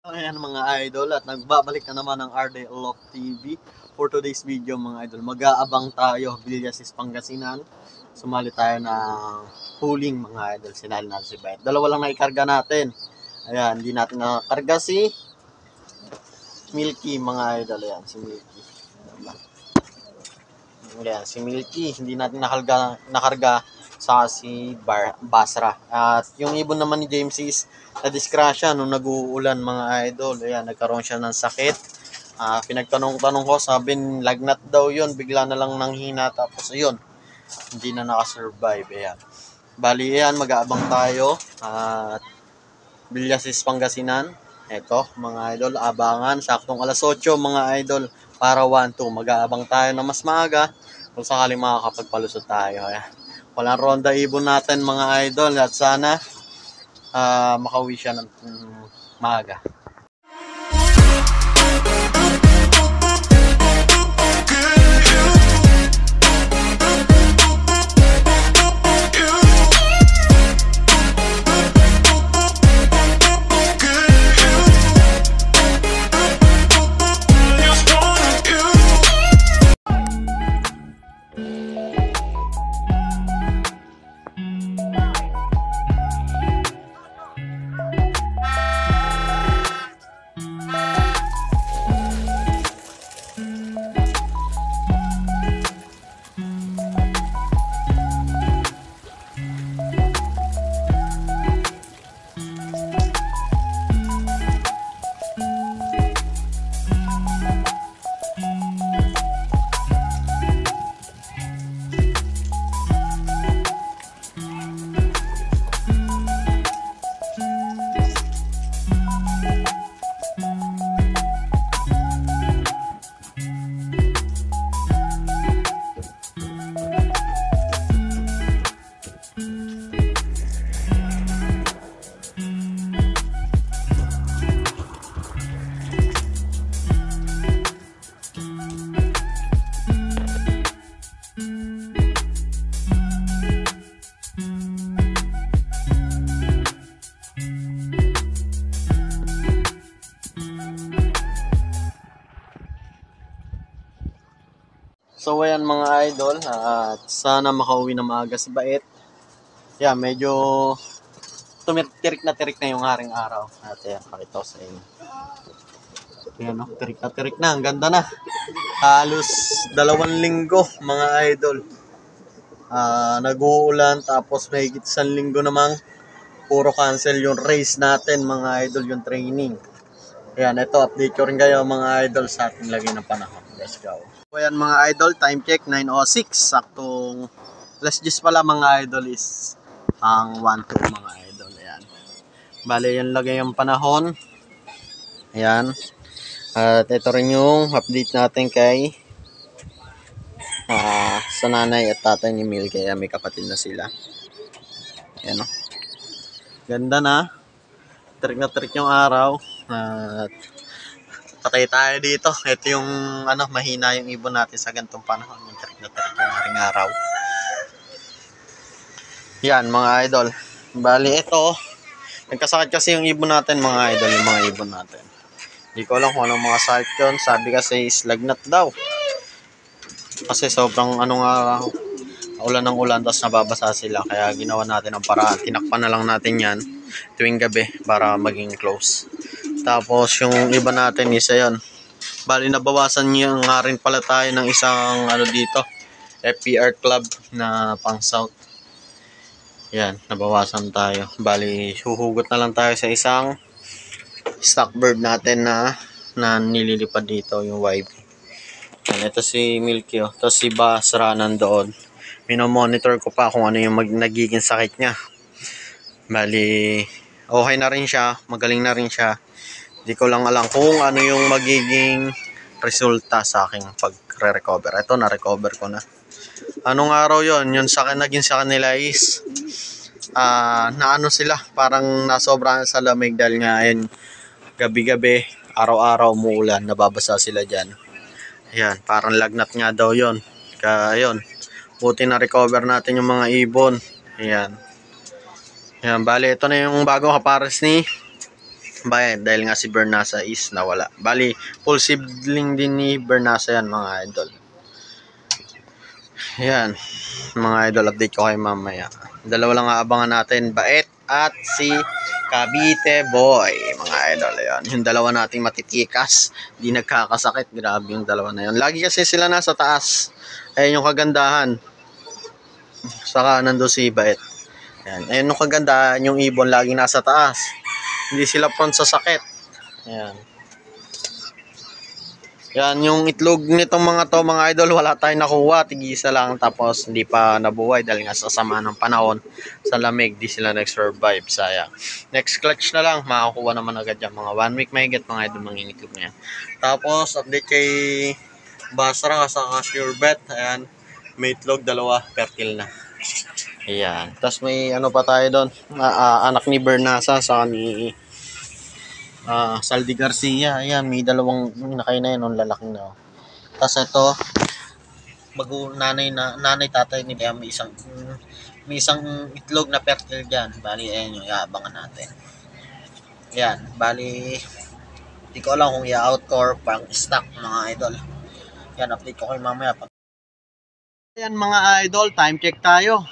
Ayan mga idol, at nagbabalik na naman ang RD Lock TV for today's video mga idol. Mag-aabang tayo, Villasis, Pangasinan. Sumali tayo ng pooling mga idol. Sinali natin si Bayet. Dalawa lang na ikarga natin. Ayan, hindi natin nakakarga si Milky mga idol. Ayan, si Milky. Ayan, si Milky. Hindi natin nakarga sa si Basra. At yung ibon naman ni James is na-disgrasya nung nag-uulan mga idol. Ayan, nagkaroon siya ng sakit. Pinagtanong-tanong ko, sabi lagnat daw yun. Bigla na lang nanghina. Tapos ayun, hindi na nakasurvive. Ayan. Bali, ayan, mag-aabang tayo. At Villasis, Pangasinan. Ito, mga idol, abangan. Saktong alas 8 mga idol para 1-2. Mag-aabang tayo na mas maaga kung sakaling makakapagpalusot tayo. Ayan. Walang ronda ibon natin mga idol at sana makauwi siya ng maaga. So ayan mga idol, at sana makauwi na maaga si Bait. Yeah, medyo tirik na yung haring araw. At ayan, pakita ko sa inyo. Ayan, no? Tirik na, ang ganda na. Halos 2 linggo mga idol. Nag-uulan, tapos may higit 1 linggo namang puro cancel yung race natin mga idol, yung training. Ayan, ito, update ko rin kayo mga idol sa ating lagay ng panahon. Let's go. So ayan mga idol, time check 9:06. Saktong alas 10 pala mga idol is ang 1-2 mga idol. Ayan. Bale yan lagay yung panahon. Ayan. At ito rin yung update natin kay sa nanay at tatay ni Mil. Kaya may kapatid na sila. Ayan o. Ganda na. Tirik na tirik yung araw. At patay tayo dito. Ito yung mahina yung ibon natin sa ganitong panahon. Yung tarik na tarik yung haring araw. Yan mga idol. Bali ito, nagkasakit kasi yung ibon natin mga idol. Yung mga ibon natin. Hindi ko alam kung anong mga sakit yun. Sabi kasi is lagnat daw. Kasi sobrang ulan ng ulan, tapos nababasa sila. Kaya ginawa natin ang paraan. Tinakpan na lang natin yan tuwing gabi para maging close. Tapos yung iba natin is ayun. Bali nabawasan niya nga rin pala tayo ng isang dito. FPR club na pang south. Yan, nabawasan tayo. Bali huhugot na lang tayo sa isang stock bird natin na nililipad dito, yung YB. Yan, ito si Milky. Tapos si Basra nandoon. Minomonitor ko pa kung ano yung nagiging sakit niya. Bali okay na rin siya, magaling na rin siya. Hindi ko lang alam kung ano yung magiging resulta sa aking pagre-recover. Ito, na-recover ko na. Anong araw yon? Yun naging sa kanila is sila, parang nasobrahan sa lamig dahil nga ayun, gabi-gabi, araw-araw umuulan, nababasa sila dyan. Ayan, parang lagnat nga daw yon. Kaya yun, buti na-recover natin yung mga ibon. Ayan. Ayan, bali ito na yung bagong kapares ni Dahil nga si Bernasa is nawala. Bali, full sibling din ni Bernasa yan mga idol. Yan, mga idol, update ko kayo mamaya. Dalawa lang aabangan natin, Bait at si Cavite Boy, mga idol. Yan, yung dalawa nating matitikas, di nagkakasakit. Grabe yung dalawa na yun. Lagi kasi sila nasa taas. Ayun yung kagandahan. Saka nando si Bait. Yan, ayun yung kagandahan, yung ibon lagi nasa taas. Hindi sila prone sa sakit. Yan. Yan, yung itlog nitong mga to, mga idol, wala tayong nakuha. Tig-isa lang, tapos hindi pa nabuhay dahil nga sa sama ng panahon, sa lamig, di sila nag-survive. Sayang. Next clutch na lang, makakuha naman agad yan. Mga 1 week mahigit, mga idol, mga itlog na yan. Tapos, update kay Basra, sa Sure Bet. Ayan, may itlog, dalawa, fertile na. Ayan. Tapos may ano pa tayo doon, anak ni Bernasa sa ni Saldi Garcia. Ayan, may dalawang nakay na yun, lalaking na. Tapos ito, nanay tatay ni Bea, may isang itlog na fertile diyan. Bali, ayan yung iaabangan natin. Ayan, bali, hindi ko alam kung i-out or pang stock, mga idol. Yan, update ko kayo mamaya. Ayan mga idol, time check tayo.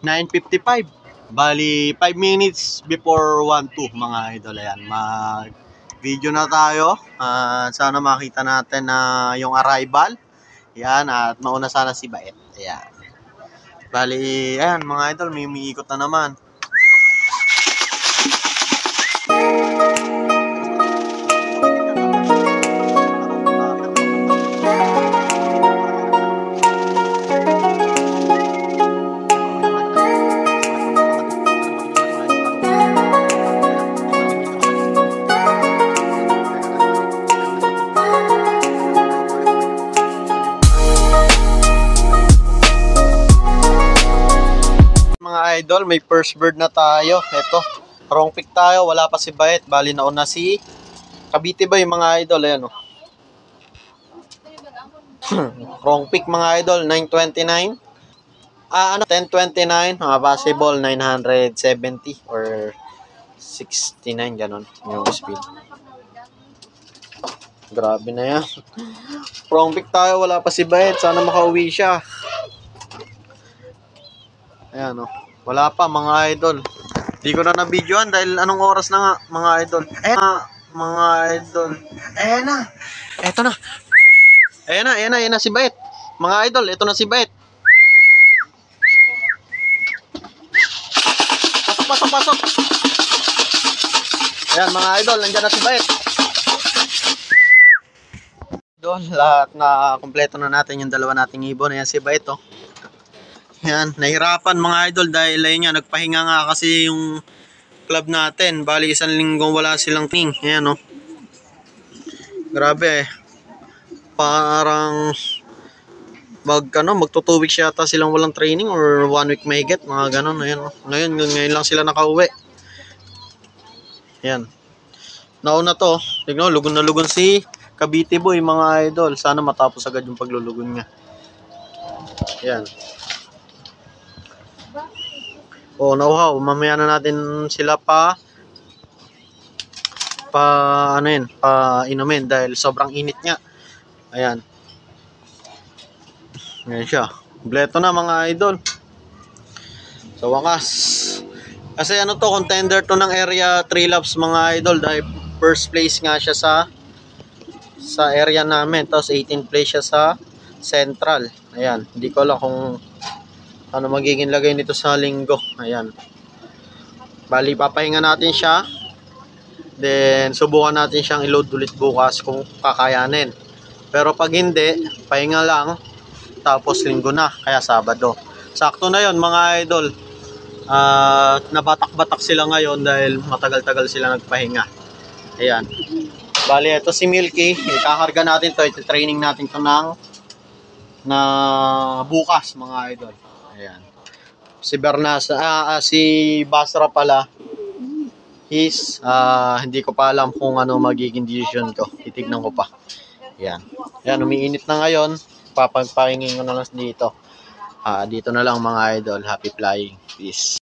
9:55. Bali, 5 minutes before 1:02 mga idol. Ayan, mag-video na tayo. Sana makita natin na yung arrival. Ayan, at mauna sana si Bait. Ayan. Bali, ayan mga idol, may umiikot na naman. Idol, may first bird na tayo. Ito, wrong pick tayo, wala pa si Bait. Bali nauna si Cavite Boy, mga idol. Ayan, oh. Wrong pick mga idol, 929. 1029, possible 970 or 69, ganon yung speed. Grabe na yan. Wrong pick tayo, wala pa si Bait. Sana makauwi siya. Ayan, oh. Wala pa mga idol. Di ko na na-videoan dahil anong oras na nga mga idol. Mga idol. Ayan na. Eto na. Ayan na si Bait. Mga idol, eto na si Bait. Pasok. Ayan mga idol, nandiyan na si Bait. Doon, lahat na kompleto na natin yung dalawa nating ibon. Ayan si Bait, oh. Yan, nahirapan mga idol dahil ayun nga, nagpahinga nga kasi yung club natin. Bali, 1 linggo wala silang training. Ayan, oh. Grabe, eh. Parang magto 2 weeks yata silang walang training or 1 week mahigit, mga ganon. Ayan, oh. Ngayon lang sila nakauwi. Ayan. Nauna to, tignan, lugon na lugon si Cavite Boy, mga idol. Sana matapos agad yung paglulugon niya. Ayan. Oh, nauhaw. Mamaya na natin sila pa inumin dahil sobrang init niya. Ayan. Ayan siya. Kompleto na mga idol. Sa wakas. Kasi ano to, contender to ng area 3 laps mga idol dahil first place nga siya sa area namin. Tapos 18th place siya sa Central. Ayan. Hindi ko alam kung ano magiging lagay nito sa linggo. Ayan. Bali, papahinga natin siya. Then, subukan natin siyang i-load ulit bukas kung kakayanin. Pero pag hindi, pahinga lang. Tapos linggo na, kaya Sabado. Sakto na yon mga idol. Nabatak-batak sila ngayon dahil matagal-tagal sila nagpahinga. Ayan. Bali, ito si Milky. Ikakarga natin to. Ito-training natin to na bukas mga idol. Ayan. Si Bernasa, si Basra pala is hindi ko pa alam kung ano magiging decision ko. Titignan ko pa. Ayan. Ayan, umiinit na ngayon. Papagpahingin ko na lang dito. Dito na lang mga idol. Happy flying. Peace.